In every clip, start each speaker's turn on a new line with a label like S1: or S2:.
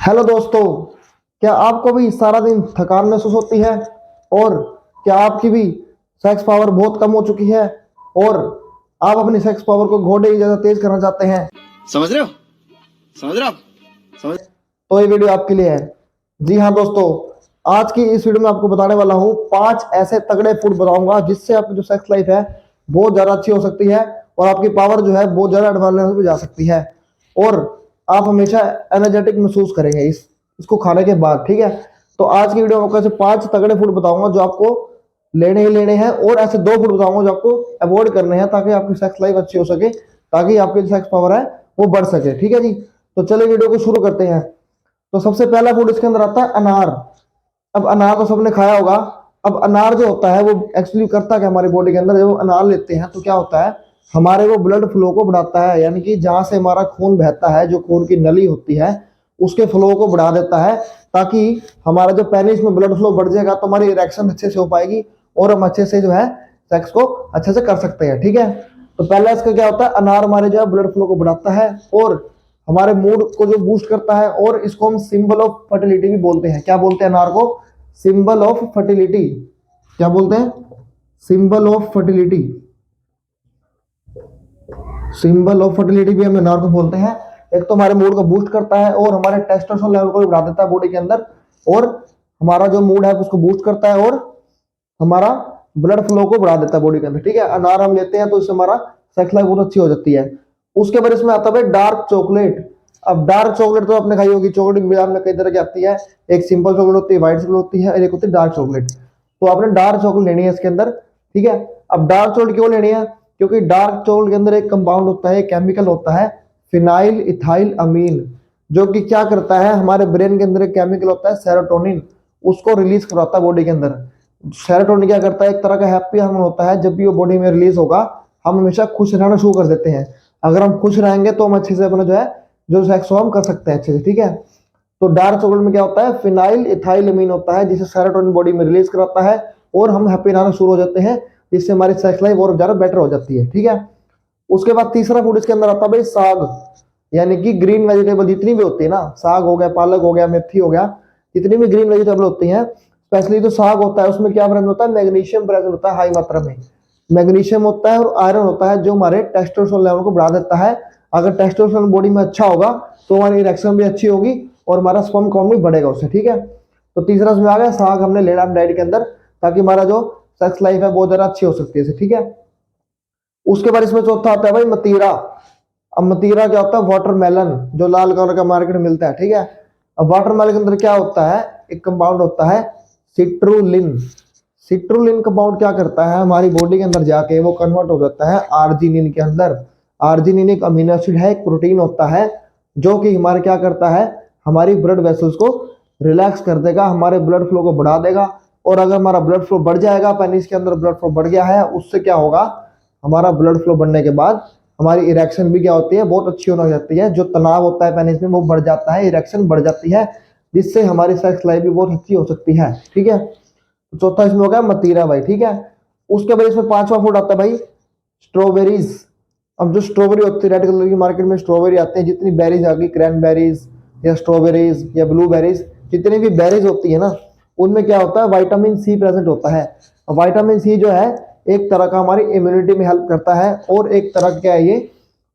S1: Hello दोस्तों। क्या आपको भी सारा दिन थकान महसूस होती है? और क्या आपकी भी सेक्स पावर बहुत कम हो चुकी है और आप अपनी सेक्स पावर को घोड़े ही ज्यादा तेज करना चाहते हैं?
S2: समझ रहे हो समझ रहे हो आप समझ
S1: तो ये वीडियो आपके लिए है। जी हाँ दोस्तों, आज की इस वीडियो में आपको बताने वाला हूँ 5 ऐसे तगड़े फूड बताऊंगा जिससे आपकी जो सेक्स लाइफ है बहुत ज्यादा अच्छी हो सकती है और आपकी पावर जो है बहुत ज्यादा एडवांस लेवल पे जा सकती है और आप हमेशा एनर्जेटिक महसूस करेंगे इसको खाने के बाद। ठीक है, तो आज की वीडियो में आपको ऐसे 5 तगड़े फूड बताऊंगा जो आपको लेने ही लेने हैं और ऐसे 2 फूड बताऊंगा जो आपको अवॉइड करने हैं ताकि आपकी सेक्स लाइफ अच्छी हो सके, ताकि आपकी सेक्स पावर है वो बढ़ सके। ठीक है जी, तो चलिए वीडियो को शुरू करते हैं। तो सबसे पहला फूड इसके अंदर आता है अनार। अब अनार तो सबने खाया होगा। अब अनार जो होता है वो एक्चुअली करता क्या हमारी बॉडी के अंदर, जब अनार लेते हैं तो क्या होता है, हमारे वो ब्लड फ्लो को बढ़ाता है, यानी कि जहां से हमारा खून बहता है, जो खून की नली होती है उसके फ्लो को बढ़ा देता है, ताकि हमारा जो पेनिस में ब्लड फ्लो बढ़ जाएगा तो हमारी इरेक्शन अच्छे से हो पाएगी और हम अच्छे से जो है सेक्स को अच्छे से कर सकते हैं। ठीक है, तो पहला इसका क्या होता है, अनार हमारे जो है ब्लड फ्लो को बढ़ाता है और हमारे मूड को जो बूस्ट करता है, और इसको हम सिंबल ऑफ फर्टिलिटी भी बोलते हैं। क्या बोलते हैं अनार को? Symbol of fertility. क्या बोलते हैं? Symbol of fertility. Symbol of fertility भी हम अनार को बोलते हैं। एक तो हमारे मूड को बूस्ट करता है और हमारे टेस्टोस्टेरोन लेवल को भी बढ़ा देता है बॉडी के अंदर, और हमारा जो मूड है उसको बूस्ट करता है और हमारा ब्लड फ्लो को बढ़ा देता है बॉडी के अंदर। ठीक है, अनार हम लेते हैं तो इससे हमारा सेक्स लाइफ बहुत अच्छी हो जाती है। उसके बाद इसमें आता है डार्क चॉकलेट। अब डार्क चॉकलेट तो आपने खाई होगी, चॉकलेट बाजार में कई तरह की आती है। एक सिंपल चॉकलेट होती है, व्हाइट चॉकलेट होती है, और एक होती है डार्क चॉकलेट। तो आपने डार्क चॉकलेट लेनी है इसके अंदर। ठीक है, अब डार्क चॉकलेट क्यों लेनी है? क्योंकि डार्क चॉकलेट के अंदर एक कंपाउंड होता है, केमिकल होता है फिनाइल इथाइल अमीन, जो कि क्या करता है, हमारे ब्रेन के अंदर एक केमिकल होता है सेरोटोनिन, उसको रिलीज करवाता है बॉडी के अंदर। सेरोटोनिन क्या करता है, एक तरह का हैप्पी हार्मोन होता है, जब भी वो बॉडी में रिलीज होगा हम हमेशा खुश रहना शुरू कर देते हैं। अगर हम खुश रहेंगे तो हम अच्छे से अपना जो है जो सेक्स हम कर सकते हैं अच्छे से। ठीक है, तो डार्क चॉकलेट में क्या होता है, फिनाइल इथाइल अमीन होता है, जिसे सेरोटोनिन बॉडी में रिलीज कराता है और हम हैप्पी रहना शुरू हो जाते हैं, जिससे हमारी सेक्स लाइफ और ज्यादा बेटर हो जाती है। ठीक है, उसके बाद तीसरा फूड इसके अंदर आता है भाई साग, यानी कि ग्रीन वेजिटेबल जितनी भी होती है ना, साग हो गया, पालक हो गया, मेथी हो गया, जितनी भी ग्रीन वेजिटेबल होती हैं, स्पेशली जो साग होता है उसमें क्या प्रेजेंट होता है, मैग्नीशियम प्रेजेंट होता है हाई मात्रा में। मैग्नीशियम होता है और आयरन होता है जो हमारे टेस्टोस्टेरोन लेवल को बढ़ा देता है। अगर टेस्टोस्टेरोन बॉडी में अच्छा होगा तो हमारी इरेक्शन भी अच्छी होगी और हमारा स्पर्म काउंट भी बढ़ेगा उससे। ठीक है, तो तीसरा इसमें आ गया साग, हमने लेना डाइट के अंदर, ताकि हमारा जो सेक्स लाइफ है बहुत ज्यादा अच्छी हो सकती है। ठीक है, उसके बाद इसमें चौथा आता है भाई मतीरा। अब मतीरा क्या होता है, वाटरमेलन, जो लाल कलर का मार्केट में मिलता है। ठीक है, अब वाटरमेलन के अंदर क्या होता है, एक कंपाउंड होता है सिट्रुलिन। सिट्रुलिन कंपाउंड क्या करता है, हमारी बॉडी के अंदर जाके वो कन्वर्ट हो जाता है आर्जिनिन के अंदर। आर्जिनिन एक अमीनो एसिड है, एक प्रोटीन होता है, जो कि हमारे क्या करता है, हमारी ब्लड वेसल्स को रिलैक्स कर देगा, हमारे ब्लड फ्लो को बढ़ा देगा। और अगर हमारा ब्लड फ्लो बढ़ जाएगा, पेनिस के अंदर ब्लड फ्लो बढ़ गया है, उससे क्या होगा, हमारा ब्लड फ्लो बढ़ने के बाद हमारी इरेक्शन भी क्या होती है, बहुत अच्छी होने लग जाती है। जो तनाव होता है पेनिस में वो बढ़ जाता है, इरेक्शन बढ़ जाती है, जिससे हमारी सेक्स लाइफ भी बहुत अच्छी हो सकती है। ठीक है, तो चौथा इसमें हो गया मतीरा भाई। ठीक है, उसके बाद इसमें पांचवा फूड आता है भाई स्ट्रॉबेरीज। अब जो स्ट्रॉबेरी होती है, रेड कलर की मार्केट में स्ट्रॉबेरी आते हैं, जितनी बेरीज आ गई, क्रैनबेरीज या स्ट्रॉबेरीज या ब्लूबेरीज, जितनी भी बेरीज होती है ना, उनमें क्या होता है, विटामिन सी प्रेजेंट होता है। विटामिन सी जो है एक तरह का हमारी इम्यूनिटी में हेल्प करता है, और एक तरह क्या है, ये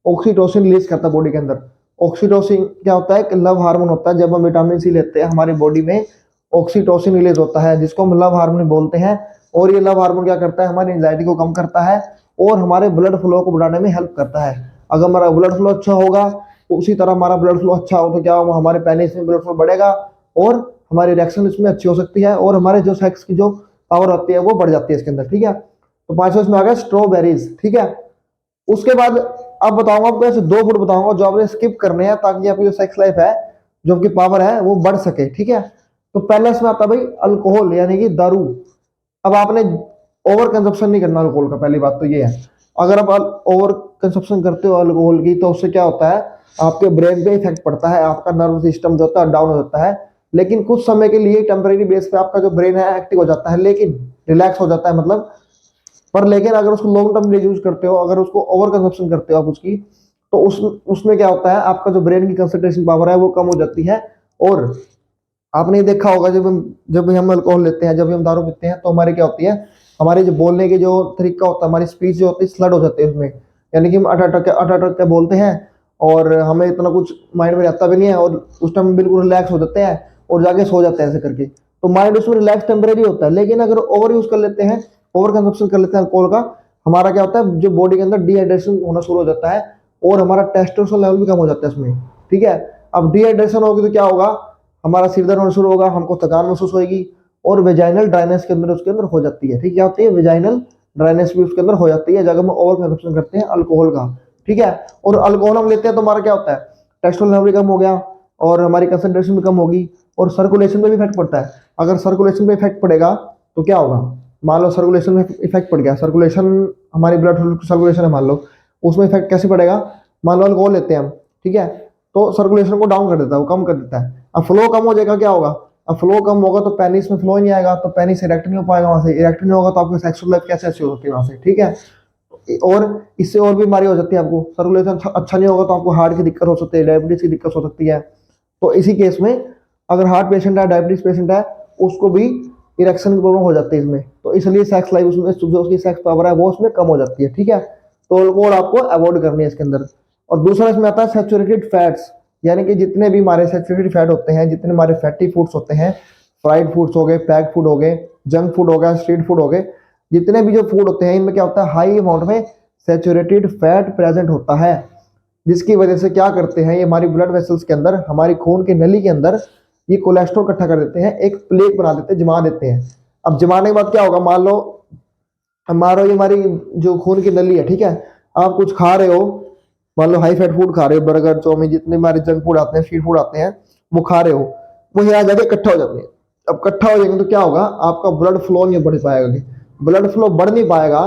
S1: ऑक्सीटोसिन रिलीज करता है बॉडी के अंदर। ऑक्सीटोसिन क्या होता है, एक लव हार्मोन होता है। जब हम विटामिन सी लेते हैं हमारी बॉडी में ऑक्सीटोसिन रिलीज होता है, जिसको हम लव हार्मोन बोलते हैं। और ये लव हार्मोन क्या करता है, हमारी एंजाइटी को कम करता है और हमारे ब्लड फ्लो को बढ़ाने में हेल्प करता है। अगर हमारा ब्लड फ्लो अच्छा होगा, उसी तरह हमारा ब्लड फ्लो अच्छा हो तो क्या होगा, हमारे पेनिस में ब्लड फ्लो बढ़ेगा और हमारी इरेक्शन इसमें अच्छी हो सकती है, और हमारे जो सेक्स की जो पावर होती है वो बढ़ जाती है इसके अंदर। ठीक है, तो पांचवा इसमें आ गया स्ट्रॉबेरीज। ठीक है, उसके बाद अब बताऊंगा आपको ऐसे 2 फूड बताऊंगा जो आपने स्किप करने हैं, ताकि आपकी जो सेक्स लाइफ है, जो आपकी पावर है वो बढ़ सके। ठीक है, तो पहले इसमें आता है भाई अल्कोहल, यानी कि दारू। अब आपने ओवर कंजप्शन नहीं करना अल्कोहल का, पहली बात तो ये है। अगर आप ओवर कंजप्शन करते हो अल्कोहल की, तो उससे क्या होता है, आपके ब्रेन पे इफेक्ट पड़ता है, आपका नर्व सिस्टम जो होता है डाउन हो जाता है। लेकिन कुछ समय के लिए टेम्परेरी बेस पे आपका जो ब्रेन है एक्टिव हो जाता है, लेकिन रिलैक्स हो जाता है मतलब। पर लेकिन अगर उसको लॉन्ग टर्म में यूज करते हो, अगर उसको ओवर कंजप्शन करते हो आप उसकी, तो उसमें क्या होता है, आपका जो ब्रेन की कंसंट्रेशन पावर है वो कम हो जाती है और आपने देखा होगा जब भी हम अल्कोहल लेते हैं, जब भी हम दारू पीते हैं, तो हमारी क्या होती है, हमारे जो बोलने की जो तरीका होता है, हमारी स्पीच जो होती है स्लड हो जाती है उसमें, यानी कि हम अट के बोलते हैं और हमें इतना कुछ माइंड में रहता भी नहीं है, और उस टाइम बिल्कुल रिलैक्स हो जाते हैं और जाके सो जाते हैं ऐसे करके। तो माइंड उसमें रिलैक्स टेम्परेरी होता है, लेकिन अगर ओवर यूज कर लेते हैं, ओवर कंजप्शन कर लेते हैं अल्कोहल का, हमारा क्या होता है, जो बॉडी के अंदर डिहाइड्रेशन होना शुरू हो जाता है और हमारा टेस्टोस्टेरोन लेवल भी कम हो जाता है इसमें। ठीक है, अब डिहाइड्रेशन होगी तो क्या होगा, हमारा सिर दर्द होना शुरू होगा, हमको थकान महसूस होगी और वेजाइनल ड्राइनेस के अंदर उसके अंदर हो जाती है। ठीक है, क्या होती है, वेजाइनल ड्राइनेस भी उसके अंदर हो जाती है जब हम ओवर कंजप्शन करते हैं अल्कोहल का। ठीक है, और अल्कोहल हम लेते हैं तो हमारा क्या होता है, टेस्टोस्टेरोन लेवल भी कम हो गया और हमारी कंसंट्रेशन भी कम होगी और सर्कुलेशन पे भी इफेक्ट पड़ता है। अगर सर्कुलेशन पे इफेक्ट पड़ेगा तो क्या होगा, मान लो सर्कुलेशन में इफेक्ट पड़ गया, सर्कुलेशन हमारी ब्लड सर्कुलेशन है मान लो, उसमें इफेक्ट कैसे पड़ेगा, मान लो अल्कोहल लेते हैं हम, ठीक है, तो सर्कुलेशन को डाउन कर देता है, वो कम कर देता है। अब फ्लो कम हो जाएगा, क्या होगा, अब फ्लो कम होगा तो पेनिस में फ्लो ही नहीं आएगा, तो पेनिस इरेक्ट नहीं हो पाएगा, वहां से इरेक्ट नहीं होगा तो आपकी सेक्सुअल लाइफ कैसे अच्छी हो सकती है वहां से। ठीक है, और इससे और भी बीमारी हो सकती है, आपको सर्कुलेशन अच्छा नहीं होगा तो आपको हार्ट की दिक्कत हो सकती है, डायबिटीज की दिक्कत हो सकती है। तो इसी केस में अगर हार्ट पेशेंट है, डायबिटीज पेशेंट है, उसको भी इरेक्शन की प्रॉब्लम हो जाती है इसमें, तो इसलिए सेक्स लाइफ उसमें जो उसकी सेक्स पावर है वो उसमें कम हो जाती है। ठीक है, तो अल्कोहल आपको अवॉइड करनी है इसके अंदर। और दूसरा इसमें आता है सैचुरेटेड फैट्स, यानी कि जितने भी हमारे सैचुरेटेड फैट होते हैं, जितने हमारे फैटी फूड्स होते हैं, फ्राइड फूड्स हो गए, पैक फूड हो गए, जंक फूड हो गया, स्ट्रीट फूड हो गए, जितने भी जो फूड होते हैं इनमें क्या होता है, हाई अमाउंट में सैचुरेटेड फैट प्रेजेंट होता है, जिसकी वजह से क्या करते हैं, ये हमारी ब्लड वेसल्स के अंदर, हमारी खून की नली के अंदर ये कोलेस्ट्रॉल इकट्ठा कर देते हैं, एक प्लेक बना देते हैं, जमा देते हैं। अब जमाने के बाद क्या होगा, मान लो ये हमारी जो खून की नली है, ठीक है, आप कुछ खा रहे हो, मान लो हाई फैट फूड खा रहे हो, बर्गर चाउमीन जितने हमारे जंक फूड आते हैं, स्ट्रीट फूड आते हैं, वो खा रहे हो, वो यहाँ जाके इकट्ठा हो जाते हैं। अब इकट्ठा हो जाएंगे तो क्या होगा, आपका ब्लड फ्लो नहीं बढ़ पाएगा, ब्लड फ्लो बढ़ नहीं पाएगा।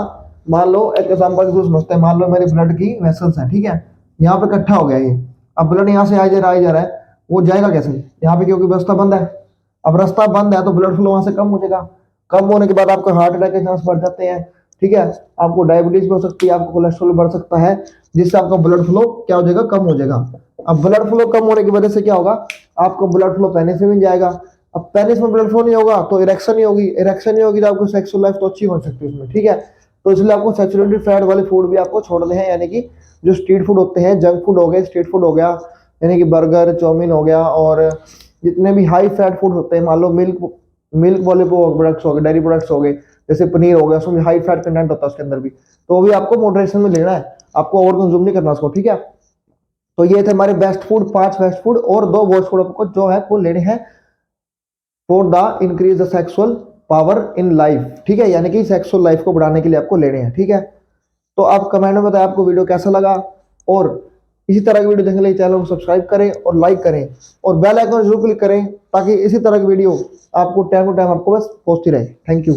S1: मान लो एक एग्जाम्पल समझते हैं, मान लो मेरे ब्लड की वेसल्स है, ठीक है, यहाँ पे इकट्ठा हो गया ये, अब ब्लड यहाँ से आ जा रहा है, वो जाएगा कैसे यहाँ पे, क्योंकि रास्ता बंद है। अब रास्ता बंद है तो ब्लड फ्लो वहां से कम हो जाएगा, कम होने के बाद आपको हार्ट अटैक के चांस बढ़ जाते हैं। ठीक है, आपको डायबिटीज भी हो सकती है, आपको कोलेस्ट्रॉल बढ़ सकता है, जिससे आपका ब्लड फ्लो क्या हो जाएगा, कम हो जाएगा। अब ब्लड फ्लो कम होने की वजह से क्या होगा, आपको ब्लड फ्लो पेनिस में मिल जाएगा। अब पेनिस में ब्लड फ्लो नहीं होगा तो इरेक्शन नहीं होगी, इरेक्शन नहीं होगी तो आपको सेक्सुअल लाइफ तो अच्छी हो सकती है उसमें। ठीक है, तो इसलिए आपको सैचुरेटेड फैट वाले फूड भी आपको छोड़ने हैं, यानी कि जो स्ट्रीट फूड होते हैं, जंक फूड हो गए, स्ट्रीट फूड हो गया, यानी कि बर्गर चाउमीन हो गया, और जितने भी हाई फैट फूड होते हैं, मान लो मिल्क वाले प्रोडक्ट्स हो गए, डेयरी प्रोडक्ट्स हो गए, जैसे पनीर हो गया, उसमें हाई फैट कंटेंट होता है उसके अंदर भी, तो वो भी आपको मॉडरेशन में लेना है, आपको ओवर कंज्यूम नहीं करना उसको। ठीक है, तो ये थे हमारे बेस्ट फूड, 5 बेस्ट फूड, और 2 वर्स्ट फूड आपको जो है वो लेने हैं for the increase the sexual power in life. ठीक है, यानी कि सेक्सुअल लाइफ को बढ़ाने के लिए आपको लेने हैं। ठीक है, तो आप कमेंट में बताएं आपको वीडियो कैसा लगा, और इसी तरह की वीडियो देखने के लिए चैनल को सब्सक्राइब करें और लाइक करें और बेल आइकन जरूर क्लिक करें, ताकि इसी तरह की वीडियो आपको टाइम टू टाइम आपको बस पहुंचती रहे। Thank you.